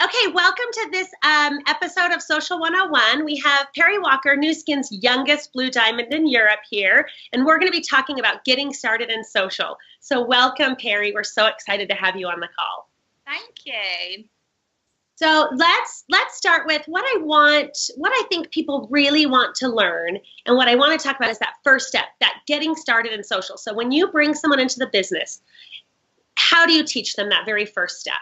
Okay, welcome to this episode of Social 101. We have Perrie Walker, Nu Skin's youngest blue diamond in Europe here, and we're going to be talking about getting started in social. So welcome, Perrie. We're so excited to have you on the call. Thank you. So let's start with what I think people really want to learn, and what I want to talk about is that first step, that getting started in social. So when you bring someone into the business, how do you teach them that very first step?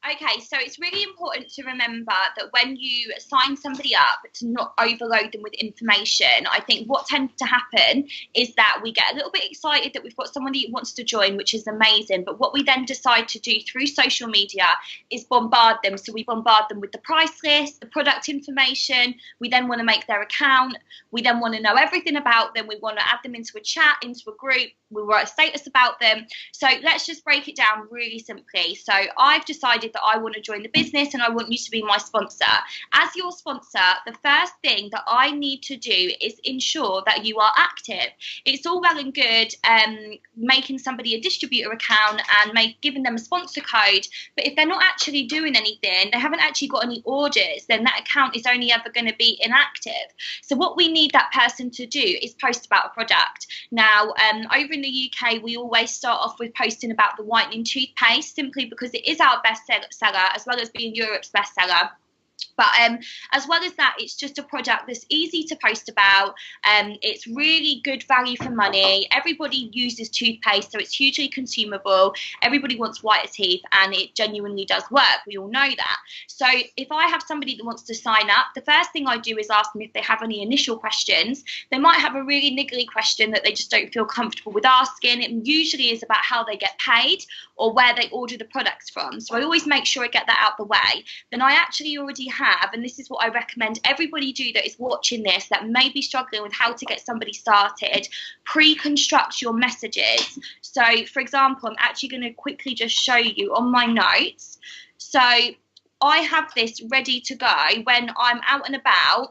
Okay, so it's really important to remember that when you sign somebody up, to not overload them with information. I think what tends to happen is that we get a little bit excited that we've got somebody who wants to join, which is amazing. But what we then decide to do through social media is bombard them. So we bombard them with the price list, the product information. We then want to make their account. We then want to know everything about them. We want to add them into a chat, into a group. We write a status about them. So let's just break it down really simply. So I've decided that I want to join the business and I want you to be my sponsor. As your sponsor, the first thing that I need to do is ensure that you are active. It's all well and good making somebody a distributor account and giving them a sponsor code, but if they're not actually doing anything, they haven't actually got any orders, then that account is only ever going to be inactive. So what we need that person to do is post about a product. Now, over in the UK, we always start off with posting about the whitening toothpaste, simply because it is our best seller, as well as being Europe's best seller. But as well as that, it's just a product that's easy to post about. It's really good value for money. Everybody uses toothpaste, so it's hugely consumable. Everybody wants whiter teeth, and it genuinely does work. We all know that. So if I have somebody that wants to sign up, the first thing I do is ask them if they have any initial questions. They might have a really niggly question that they just don't feel comfortable with asking. It usually is about how they get paid or where they order the products from. So I always make sure I get that out the way. Then I actually already have, and this is what I recommend everybody do that is watching this that may be struggling with how to get somebody started, pre-construct your messages. So for example, I'm actually going to quickly just show you on my notes. So I have this ready to go when I'm out and about.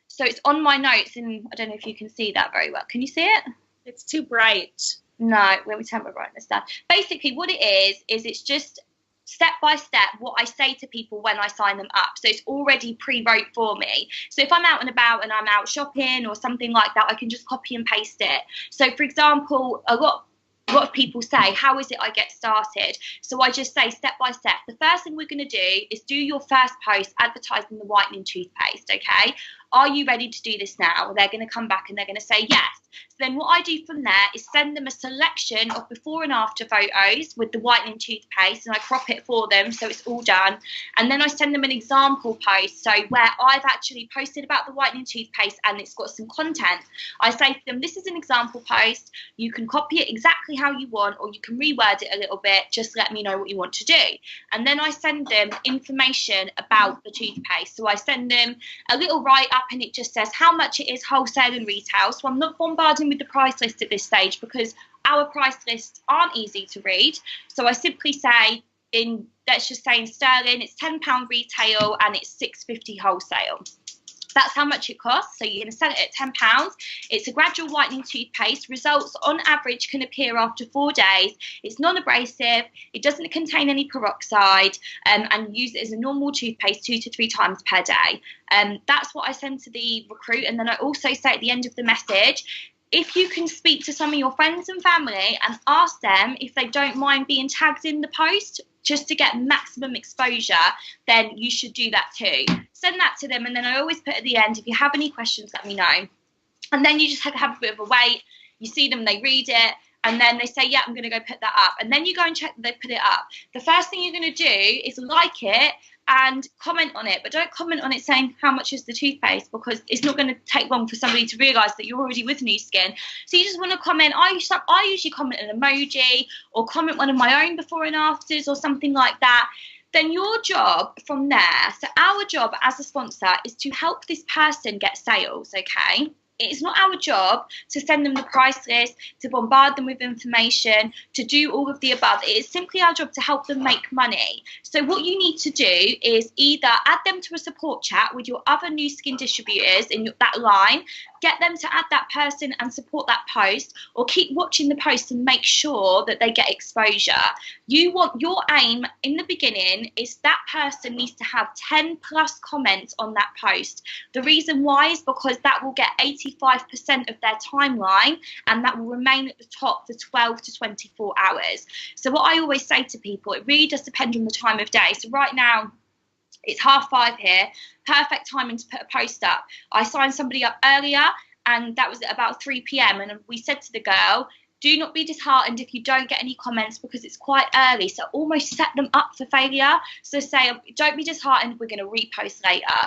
So it's on my notes, and I don't know if you can see that very well. Can you see it? It's too bright. No, let me turn my brightness down. Basically what it is it's just step by step what I say to people when I sign them up. So it's already pre-wrote for me. So if I'm out and about and I'm out shopping or something like that, I can just copy and paste it. So for example, a lot of people say, how is it I get started? So I just say step by step. The first thing we're going to do is do your first post advertising the whitening toothpaste, okay? Are you ready to do this now? They're going to come back and they're going to say yes. So then what I do from there is send them a selection of before and after photos with the whitening toothpaste, and I crop it for them so it's all done. And then I send them an example post, so where I've actually posted about the whitening toothpaste and it's got some content. I say to them, this is an example post. You can copy it exactly how you want, or you can reword it a little bit. Just let me know what you want to do. And then I send them information about the toothpaste. So I send them a little write-up, and it just says how much it is wholesale and retail. So I'm not bombarding with the price list at this stage because our price lists aren't easy to read. So I simply say, let's just say in sterling, it's £10 retail and it's £6.50 wholesale. That's how much it costs. So you're going to sell it at £10. It's a gradual whitening toothpaste. Results on average can appear after 4 days. It's non-abrasive. It doesn't contain any peroxide, and use it as a normal toothpaste 2 to 3 times per day. That's what I send to the recruit. And then I also say at the end of the message, if you can speak to some of your friends and family and ask them if they don't mind being tagged in the post just to get maximum exposure, then you should do that too. Send that to them, and then I always put at the end, if you have any questions, let me know. And then you just have a bit of a wait. You see them, they read it, and then they say, yeah, I'm going to go put that up. And then you go and check that they put it up. The first thing you're going to do is like it and comment on it, but don't comment on it saying how much is the toothpaste, because it's not going to take long for somebody to realise that you're already with Nu Skin. So you just want to comment. I usually comment an emoji or comment one of my own before and afters or something like that. Then your job from there, so our job as a sponsor is to help this person get sales, okay? It's not our job to send them the price list, to bombard them with information, to do all of the above. It is simply our job to help them make money. So what you need to do is either add them to a support chat with your other Nu Skin distributors in that line, get them to add that person and support that post, or keep watching the post and make sure that they get exposure. Your aim in the beginning is that person needs to have 10 plus comments on that post. The reason why is because that will get 85% of their timeline, and that will remain at the top for 12 to 24 hours. So what I always say to people, it really does depend on the time of day. So right now, it's 5:30 here, perfect timing to put a post up. I signed somebody up earlier, and that was at about 3 p.m. And we said to the girl, do not be disheartened if you don't get any comments, because it's quite early. So almost set them up for failure. So say, don't be disheartened, we're going to repost later.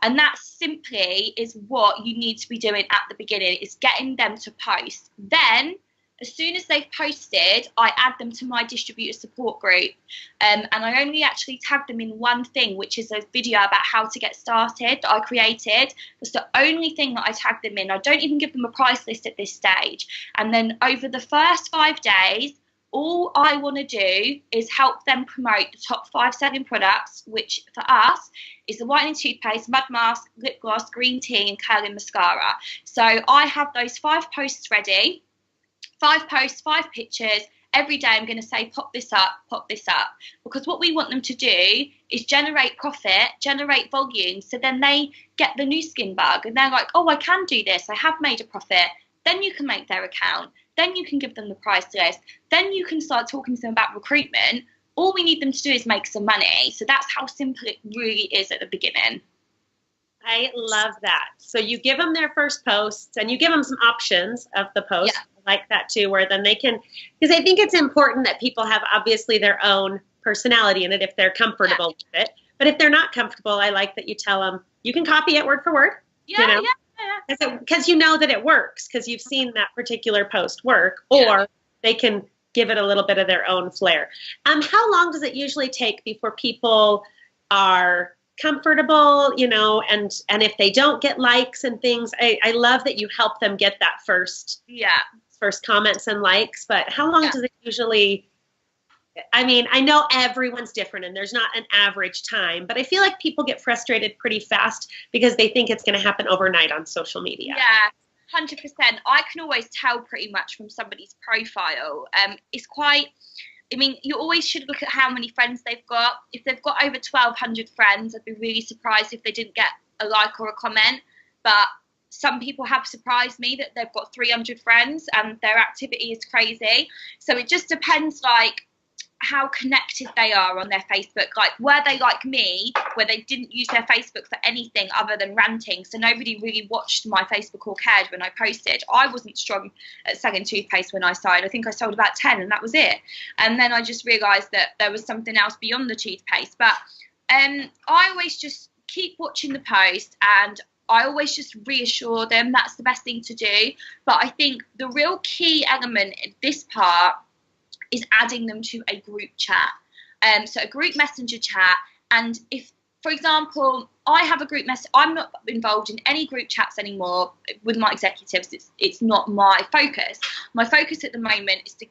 And that simply is what you need to be doing at the beginning, is getting them to post. Then, as soon as they've posted, I add them to my distributor support group. And I only actually tag them in one thing, which is a video about how to get started that I created. That's the only thing that I tag them in. I don't even give them a price list at this stage. And then over the first 5 days, all I want to do is help them promote the top 5 selling products, which for us is the whitening toothpaste, mud mask, lip gloss, green tea, and curling mascara. So I have those 5 posts ready. 5 posts, 5 pictures. Every day I'm going to say, pop this up, because what we want them to do is generate profit, generate volume, so then they get the new skin bug and they're like, oh, I can do this, I have made a profit. Then you can make their account, then you can give them the price list, then you can start talking to them about recruitment. All we need them to do is make some money. So that's how simple it really is at the beginning. I love that. So you give them their first posts, and you give them some options of the post. Yeah. I like that too, where then they can, because I think it's important that people have obviously their own personality in it if they're comfortable with it. But if they're not comfortable, I like that you tell them you can copy it word for word. Yeah, Because you know that it works, because you've seen that particular post work, or they can give it a little bit of their own flair. How long does it usually take before people are comfortable, and if they don't get likes and things, I love that you help them get that first comments and likes, but how long does it usually, I know everyone's different and there's not an average time, but I feel like people get frustrated pretty fast because they think it's going to happen overnight on social media. Yeah, 100%. I can always tell pretty much from somebody's profile. It's quite, you always should look at how many friends they've got. If they've got over 1,200 friends, I'd be really surprised if they didn't get a like or a comment. But some people have surprised me that they've got 300 friends and their activity is crazy. So it just depends, how connected they are on their Facebook. Were they like me, where they didn't use their Facebook for anything other than ranting, so nobody really watched my Facebook or cared when I posted. I wasn't strong at selling toothpaste when I started. I think I sold about 10 and that was it. And then I just realised that there was something else beyond the toothpaste. But I always just keep watching the post, and I always just reassure them that's the best thing to do. But I think the real key element in this part is adding them to a group chat. So a group messenger chat. And if, for example, I have a group message, I'm not involved in any group chats anymore with my executives. It's not my focus. My focus at the moment is to,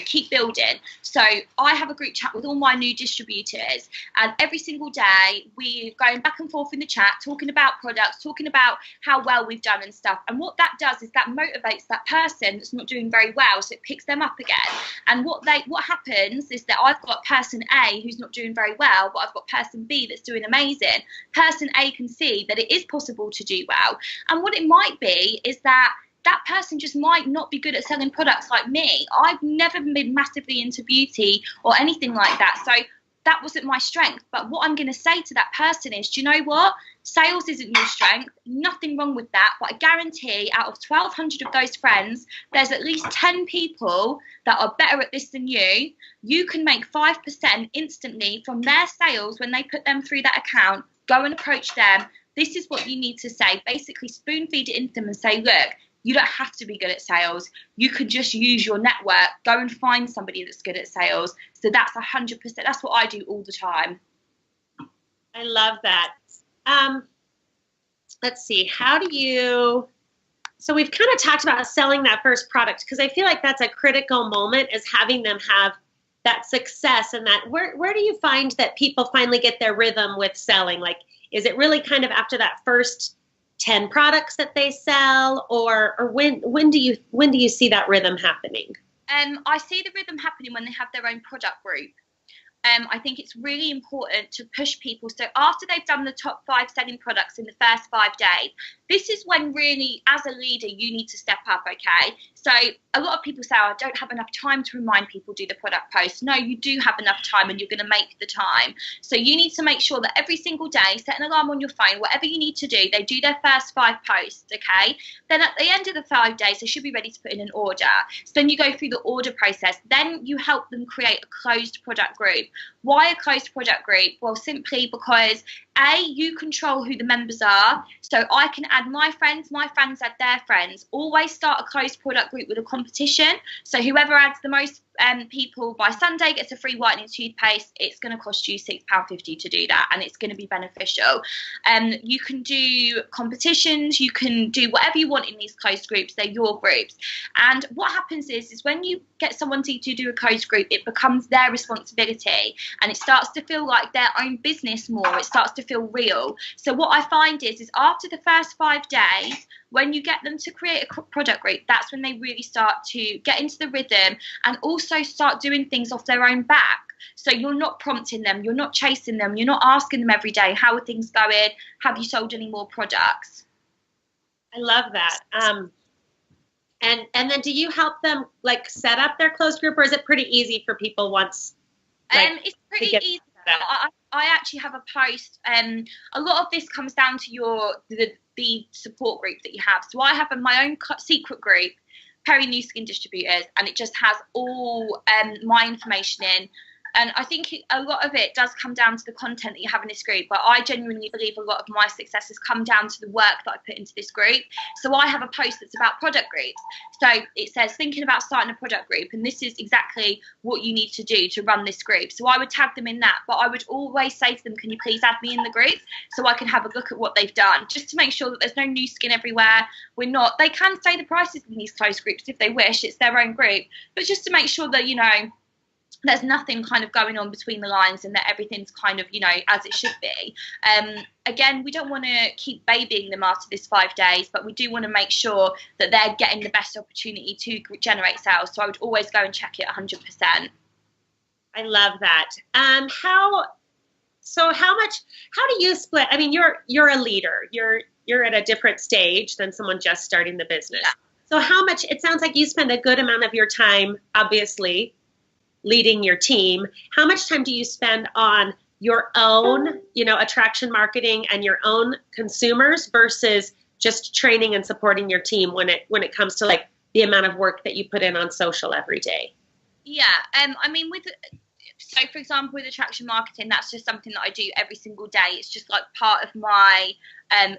keep building. So I have a group chat with all my new distributors, and every single day we're going back and forth in the chat, talking about products, talking about how well we've done and stuff. And what that does is that motivates that person that's not doing very well, so it picks them up again. And what happens is that I've got person A who's not doing very well, but I've got person B that's doing amazing. Person A can see that it is possible to do well. And what it might be is that person just might not be good at selling products like me. I've never been massively into beauty or anything like that. So that wasn't my strength. But what I'm going to say to that person is, do you know what? Sales isn't your strength. Nothing wrong with that. But I guarantee out of 1,200 of those friends, there's at least 10 people that are better at this than you. You can make 5% instantly from their sales when they put them through that account. Go and approach them. This is what you need to say. Basically spoon feed it into them and say, look, you don't have to be good at sales. You could just use your network. Go and find somebody that's good at sales. So that's 100%. That's what I do all the time. I love that. Let's see. So we've kind of talked about selling that first product, because I feel like that's a critical moment, is having them have that success. And that where do you find that people finally get their rhythm with selling? Is it really kind of after that first 10 products that they sell, or when do you see that rhythm happening? I see the rhythm happening when they have their own product group. I think it's really important to push people. So after they've done the top 5 selling products in the first 5 days, this is when really, as a leader, you need to step up, okay? So a lot of people say, oh, I don't have enough time to remind people do the product post. No, you do have enough time, and you're going to make the time. So you need to make sure that every single day, set an alarm on your phone, whatever you need to do, they do their first 5 posts, okay? Then at the end of the 5 days, they should be ready to put in an order. So then you go through the order process. Then you help them create a closed product group. Why a closed product group? Well, simply because you control who the members are. So I can add my friends add their friends. Always start a closed product group with a competition. So whoever adds the most people by Sunday gets a free whitening toothpaste. It's going to cost you £6.50 to do that, and it's going to be beneficial. You can do competitions, you can do whatever you want in these closed groups. They're your groups. And what happens is when you get someone to do a closed group, it becomes their responsibility, and it starts to feel like their own business more. It starts to feel real. So what I find is after the first 5 days, when you get them to create a product group, that's when they really start to get into the rhythm and also start doing things off their own back. So you're not prompting them, you're not chasing them, you're not asking them every day, how are things going? Have you sold any more products? I love that. And then do you help them like set up their closed group, or is it pretty easy for people once? It's pretty easy. I actually have a post. A lot of this comes down to the support group that you have. So I have my own secret group, Perrie New Skin Distributors, and it just has all my information in. And I think a lot of it does come down to the content that you have in this group, but I genuinely believe a lot of my success has come down to the work that I put into this group. So I have a post that's about product groups. So it says, thinking about starting a product group, and this is exactly what you need to do to run this group. So I would tag them in that, but I would always say to them, can you please add me in the group so I can have a look at what they've done, just to make sure that there's no new skin everywhere. They can say the prices in these closed groups if they wish, it's their own group, but just to make sure that, there's nothing kind of going on between the lines and that everything's kind of, as it should be. Again, we don't want to keep babying them after this 5 days, but we do want to make sure that they're getting the best opportunity to generate sales. So I would always go and check it 100%. I love that. How do you split? I mean, you're a leader. You're at a different stage than someone just starting the business. Yeah. So how much, it sounds like you spend a good amount of your time, obviously, leading your team. How much time do you spend on your own, attraction marketing and your own consumers versus just training and supporting your team when it comes to like the amount of work that you put in on social every day? Yeah. I mean, so for example, with attraction marketing, that's just something that I do every single day. It's just like part of my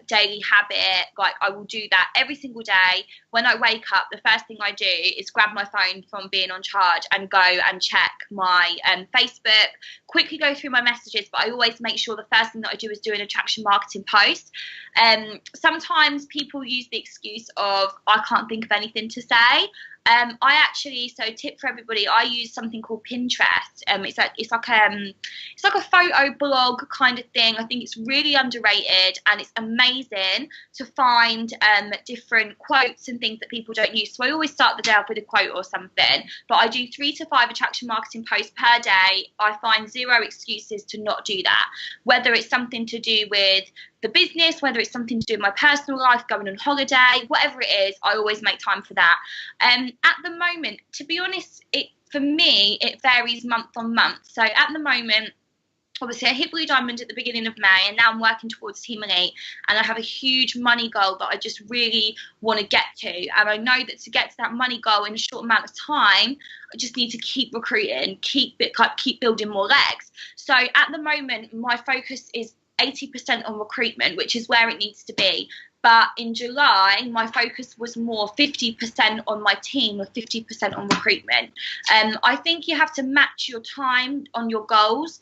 daily habit. Like I will do that every single day. When I wake up, the first thing I do is grab my phone from being on charge and go and check my Facebook, quickly go through my messages, but I always make sure the first thing that I do is do an attraction marketing post. Sometimes people use the excuse of, I can't think of anything to say. Tip for everybody, I use something called Pinterest. It's like a photo blog kind of thing. I think it's really underrated, and it's amazing to find different quotes and things that people don't use. So I always start the day off with a quote or something, but I do 3 to 5 attraction marketing posts per day. I find 0 excuses to not do that, whether it's something to do with the business, whether it's something to do with my personal life, going on holiday, whatever it is, I always make time for that. At the moment, to be honest, for me, it varies month on month. So at the moment, obviously I hit Blue Diamond at the beginning of May, and now I'm working towards Team Elite, and I have a huge money goal that I just really want to get to. And I know that to get to that money goal in a short amount of time, I just need to keep recruiting, keep building more legs. So at the moment, my focus is 80% on recruitment, which is where it needs to be. But in July, my focus was more 50% on my team or 50% on recruitment. I think you have to match your time on your goals.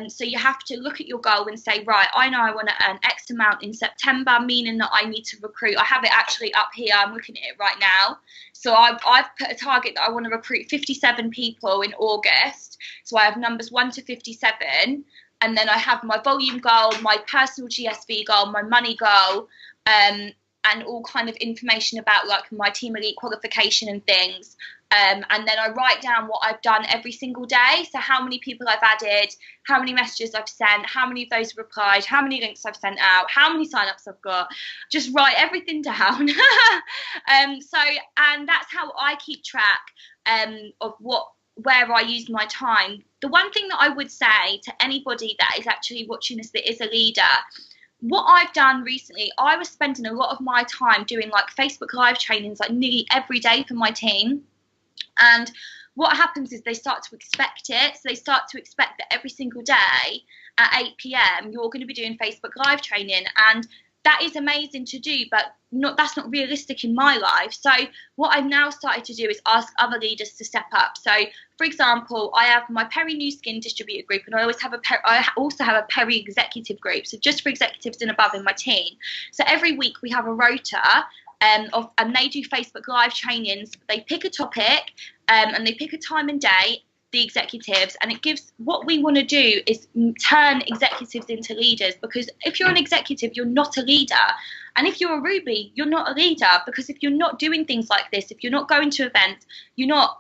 So you have to look at your goal and say, right, I know I want to earn X amount in September, meaning that I need to recruit. I have it actually up here. I'm looking at it right now. So I've put a target that I want to recruit 57 people in August. So I have numbers 1 to 57. And then I have my volume goal, my personal GSV goal, my money goal. and all kind of information about like my Team Elite qualification and things. And then I write down what I've done every single day. So how many people I've added, how many messages I've sent, how many of those replied, how many links I've sent out, how many signups I've got. Just write everything down. And that's how I keep track of where I use my time. The one thing that I would say to anybody that is actually watching this that is a leader, what I've done recently, I was spending a lot of my time doing like Facebook Live trainings like nearly every day for my team. And what happens is they start to expect it. So they start to expect that every single day at 8 p.m. you're going to be doing Facebook Live training. And that is amazing to do, but that's not realistic in my life. So what I've now started to do is ask other leaders to step up. So, for example, I have my Perrie New Skin distributor group, and I also have a Perrie executive group. So just for executives and above in my team. So every week we have a rota. And they do Facebook Live trainings. They pick a topic and they pick a time and day, the executives, and it gives, what we want to do is turn executives into leaders, because if you're an executive, you're not a leader. And if you're a Ruby, you're not a leader, because if you're not doing things like this, if you're not going to events, you're not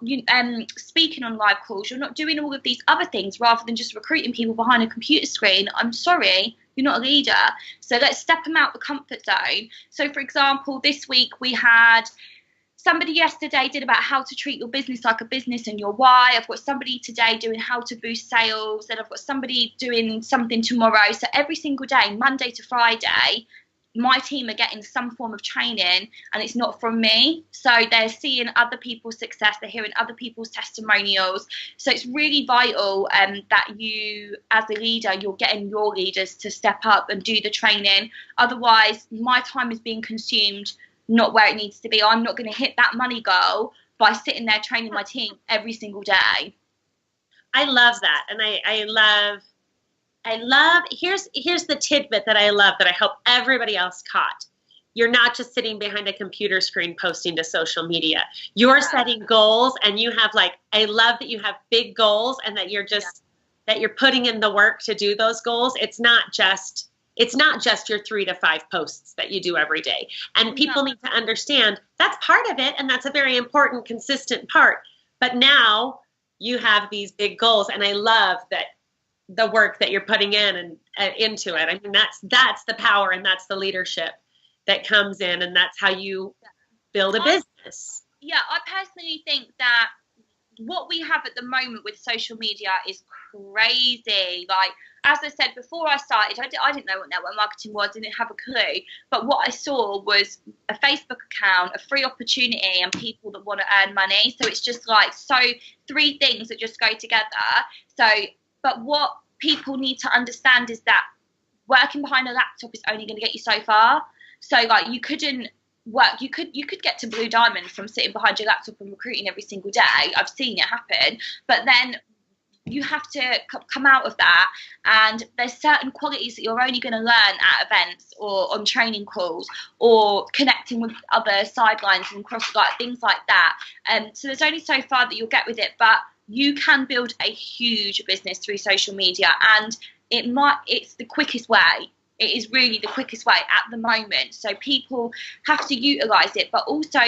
speaking on live calls, you're not doing all of these other things rather than just recruiting people behind a computer screen, I'm sorry, you're not a leader. So let's step them out the comfort zone. So for example, this week we had somebody yesterday did about how to treat your business like a business and your why. I've got somebody today doing how to boost sales, and I've got somebody doing something tomorrow. So every single day, Monday to Friday, my team are getting some form of training, and it's not from me. So they're seeing other people's success, they're hearing other people's testimonials. So it's really vital that you, as a leader, you're getting your leaders to step up and do the training. Otherwise, my time is being consumed not where it needs to be. I'm not going to hit that money goal by sitting there training my team every single day. I love that. And I love, here's the tidbit that I love that I hope everybody else caught. You're not just sitting behind a computer screen posting to social media. You're setting goals, and you have I love that you have big goals, and that you're that you're putting in the work to do those goals. It's not just your 3 to 5 posts that you do every day. And people need to understand that's part of it, and that's a very important, consistent part. But now you have these big goals, and I love that the work that you're putting in and into it. I mean, that's the power, and that's the leadership that comes in, and that's how you build a business. Yeah, I personally think that what we have at the moment with social media is crazy. Like, as I said before I started, I didn't know what network marketing was, didn't have a clue. But what I saw was a Facebook account, a free opportunity, and people that want to earn money. So it's just three things that just go together. So, but what people need to understand is that working behind a laptop is only going to get you so far. So you couldn't work, you could get to Blue Diamond from sitting behind your laptop and recruiting every single day. I've seen it happen. But then you have to come out of that, and there's certain qualities that you're only going to learn at events or on training calls or connecting with other sidelines and things like that. So there's only so far that you'll get with it, but you can build a huge business through social media, and it's the quickest way. It is really the quickest way at the moment. So people have to utilize it. But also,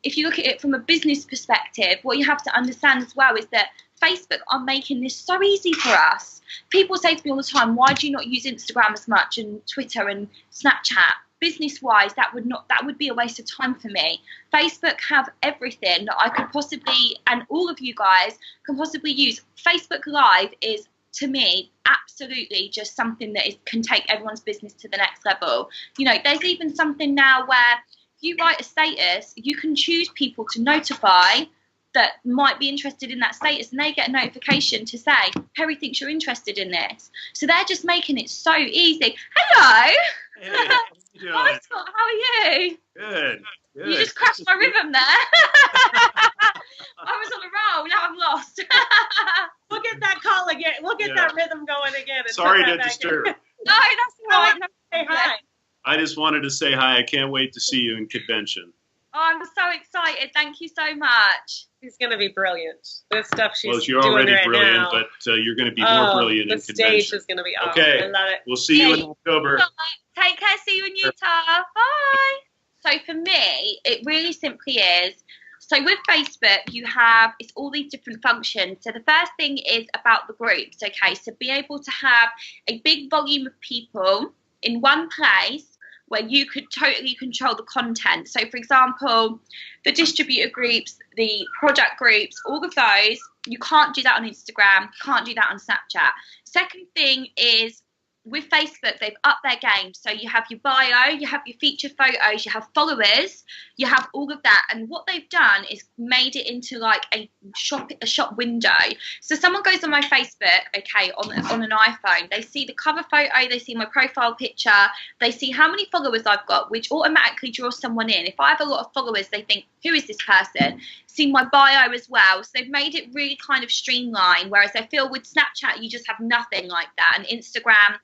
if you look at it from a business perspective, what you have to understand as well is that Facebook are making this so easy for us. People say to me all the time, why do you not use Instagram as much, and Twitter and Snapchat? Business-wise, that would be a waste of time for me. Facebook have everything that I could possibly, and all of you guys can possibly use. Facebook Live is, to me, absolutely just something that can take everyone's business to the next level. You know, there's even something now where if you write a status, you can choose people to notify that might be interested in that status, and they get a notification to say, Perrie thinks you're interested in this. So they're just making it so easy. Hello. Hey, how you doing? Hi, Scott, how are you? Good. You just crashed my rhythm there. I was on a roll, now I'm lost. We'll get that call again. We'll get that rhythm going again. And sorry to disturb. No, that's all right. Say hi. I just wanted to say hi. I can't wait to see you in convention. Oh, I'm so excited. Thank you so much. She's going to be brilliant. This stuff she's well, you're doing already right brilliant, now. but you're going to be more brilliant in convention. The stage is going to be awesome. Okay. I love it. We'll see you in October. Take care. See you in Utah. Bye. So for me, it really simply is. So with Facebook, it's all these different functions. So the first thing is about the groups. Okay, so be able to have a big volume of people in one place where you could totally control the content. So for example, the distributor groups, the product groups, all of those, you can't do that on Instagram, can't do that on Snapchat. Second thing is, with Facebook, they've upped their game. So you have your bio, you have your featured photos, you have followers, you have all of that. And what they've done is made it into like a shop window. So someone goes on my Facebook, okay, on an iPhone, they see the cover photo, they see my profile picture, they see how many followers I've got, which automatically draws someone in. If I have a lot of followers, they think, who is this person? See my bio as well. So they've made it really kind of streamlined, whereas I feel with Snapchat, you just have nothing like that. And Instagram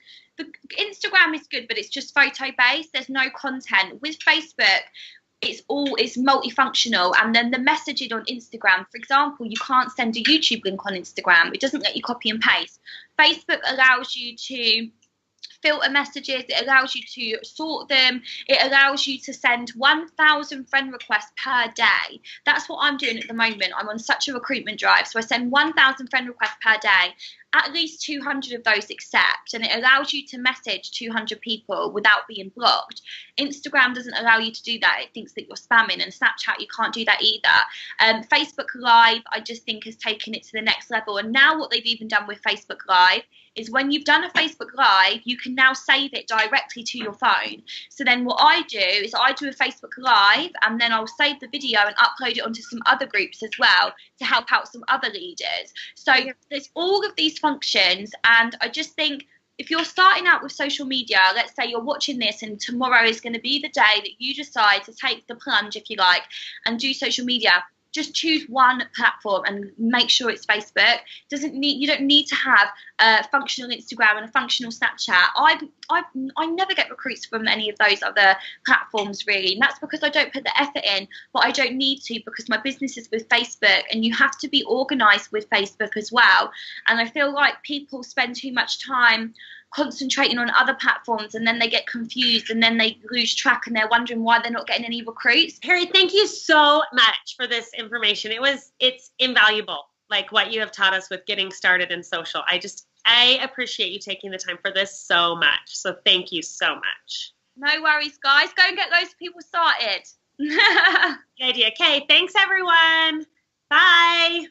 is good, but it's just photo based. There's no content. With Facebook, it's multifunctional. And then the messaging on Instagram, for example, you can't send a YouTube link on Instagram. It doesn't let you copy and paste. Facebook allows you to filter messages, it allows you to sort them, it allows you to send 1,000 friend requests per day. That's what I'm doing at the moment. I'm on such a recruitment drive, so I send 1,000 friend requests per day. At least 200 of those accept, and it allows you to message 200 people without being blocked. Instagram doesn't allow you to do that. It thinks that you're spamming, and Snapchat, you can't do that either. Facebook Live, I just think, has taken it to the next level. And now what they've even done with Facebook Live is when you've done a Facebook Live, you can now save it directly to your phone. So then what I do is I do a Facebook Live, and then I'll save the video and upload it onto some other groups as well to help out some other leaders. So there's all of these functions, and I just think if you're starting out with social media, let's say you're watching this and tomorrow is going to be the day that you decide to take the plunge, if you like, and do social media, just choose one platform and make sure it's Facebook. You don't need to have a functional Instagram and a functional Snapchat. I never get recruits from any of those other platforms really, and that's because I don't put the effort in, but I don't need to because my business is with Facebook, and you have to be organized with Facebook as well. And I feel like people spend too much time concentrating on other platforms, and then they get confused, and then they lose track, and they're wondering why they're not getting any recruits. Perrie, thank you so much for this information. It's invaluable, like what you have taught us with getting started in social. I appreciate you taking the time for this so much. So thank you so much. No worries, guys. Go and get those people started. Good idea. Okay, thanks everyone. Bye.